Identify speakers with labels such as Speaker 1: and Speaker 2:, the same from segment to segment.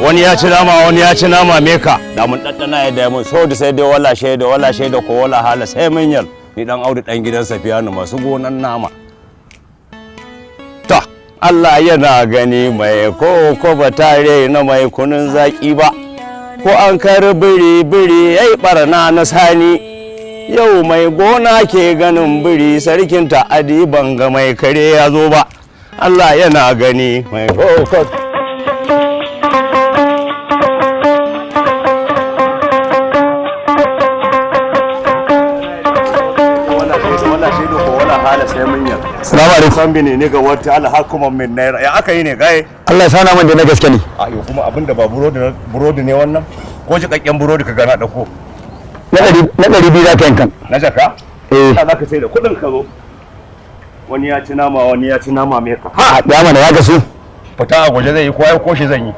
Speaker 1: wani ya ci nama meka da mun daddana ya da mun so da sai dai wala shaida ko wala hala sai mun yal ni dan Audu dan gidan Safiyanu masu gonan nama to Allah yana gani mai ko ba tare na mai kunun zaki ba ko an kar biri yayi barna na sani yau mai gona ke ganin biri sarkin ta'adi banga mai kare ya zo ba Allah yana gani mai ko
Speaker 2: Salamu alaikum.
Speaker 1: San bine ne ga wata alhakuman min naira. Ya aka yi ne gai?
Speaker 2: Allah ya sana man da na gaske ne.
Speaker 1: Ayo kuma abinda ba burodi ne wannan? Ko jikakken burodi ka gana dauko?
Speaker 2: Na 200 za ka yankan.
Speaker 1: Na jaka?
Speaker 2: Eh.
Speaker 1: Za ka sai da kudin ka zo. Wani ya ci nama me ka.
Speaker 2: Ha, ya mana ya gasu.
Speaker 1: Fita a gwaje zai yi ko ai koshi zan yi.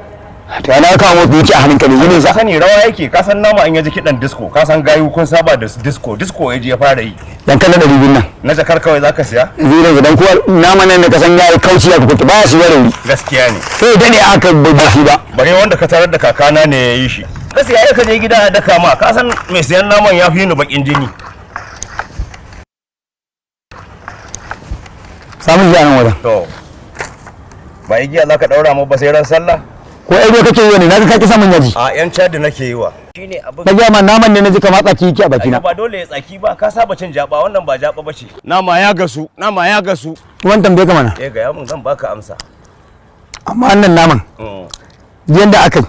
Speaker 2: To ana kawo mu duki a hannunka ne yinin
Speaker 1: Ka
Speaker 2: sa.
Speaker 1: sani rawa yake, ka san nama in yaji kidan disco, ka san gayu kun saba da disco yaji ya fara yi.
Speaker 2: Yankan na 200 nan.
Speaker 1: Na jakar kawai zaka siya?
Speaker 2: Zai dan kuwa nama nan da ka san yayi kauci ya kuka ba shi wani.
Speaker 1: Gaskiya ne.
Speaker 2: Sai da ne aka bai shi ba.
Speaker 1: Bare wanda ka tarar da kakana ne ya yi shi. Ka siya ka je gida da daka ma, ka san mai siyan naman ya fi ni bakin jini.
Speaker 2: Samun ji a nan wajen.
Speaker 1: To, ba igiya za ka ɗaura mu ba sai ran sallah?
Speaker 2: Ko ai kake yi ne naga kake samun yaji.
Speaker 1: A yan cadi nake yi wa. Shine abin.
Speaker 2: Na ga ma naman ne naji kamar tsaki yake a bakina.
Speaker 1: Ba dole ya tsaki ba, ka saba cin jaba, wannan ba jaba bace. Nama ya gasu.
Speaker 2: Wannan tambaye ka mana.
Speaker 1: Ga ya mun zan baka amsa.
Speaker 2: Amma wannan naman yanda aka yi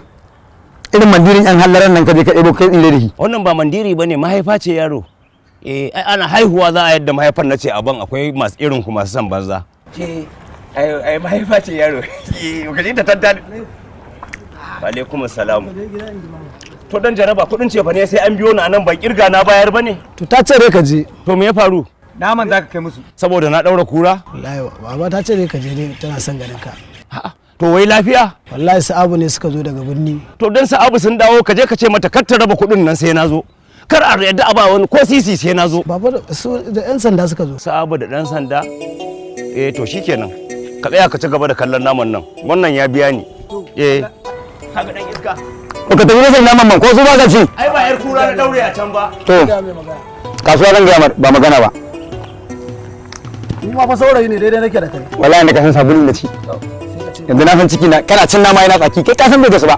Speaker 2: irin mandirin yan hallaran nan kaje ka ɗebo kai tsire da shi.
Speaker 1: Wannan ba mandiri bane, mahaifa ce yaro. Ana haihuwa za a yadda mahaifar nace aban akwai masu irin ku masu san banza. Ai mahaifa ce yaro. Kaje ta tantane. Alaikum assalam. To dan jaraba kudin ce fa ne sai an biyo ni anan ba kirga na bayar bane.
Speaker 2: To ta ce ka je.
Speaker 1: To me ya faru?
Speaker 3: Naman zaka kai musu.
Speaker 1: Saboda na daura kura?
Speaker 3: Wallahi baba ta ce ka je ne tana son ganin ka.
Speaker 1: To wai lafiya?
Speaker 3: Wallahi Sa'abu ne suka zo daga birni.
Speaker 1: To dan Sa'abu sun dawo ka je ka ce mata kar ta raba kudin nan sai na zo. Kar a yadda a ba wani ko sisi sai na zo.
Speaker 3: Baba su da yan sanda suka zo.
Speaker 1: Sa'abu da dan sanda? To shikenan. Ka tsaya ka ci gaba da kallon naman nan. Wannan ya biya ni. Kaga dan iska.
Speaker 2: Ka tafi da naman man ko su ba ka ci?
Speaker 1: Ai ba yar kura na daure a can ba.
Speaker 2: To. Kasuwa zan ga ba magana ba.
Speaker 3: Ni ma fa saurayi ne daidai nake da kai.
Speaker 2: Wallahi ne ka san sabulun da ci. Yanzu na san ciki na kana cin nama yana tsaki kai ka san bai gasu ba.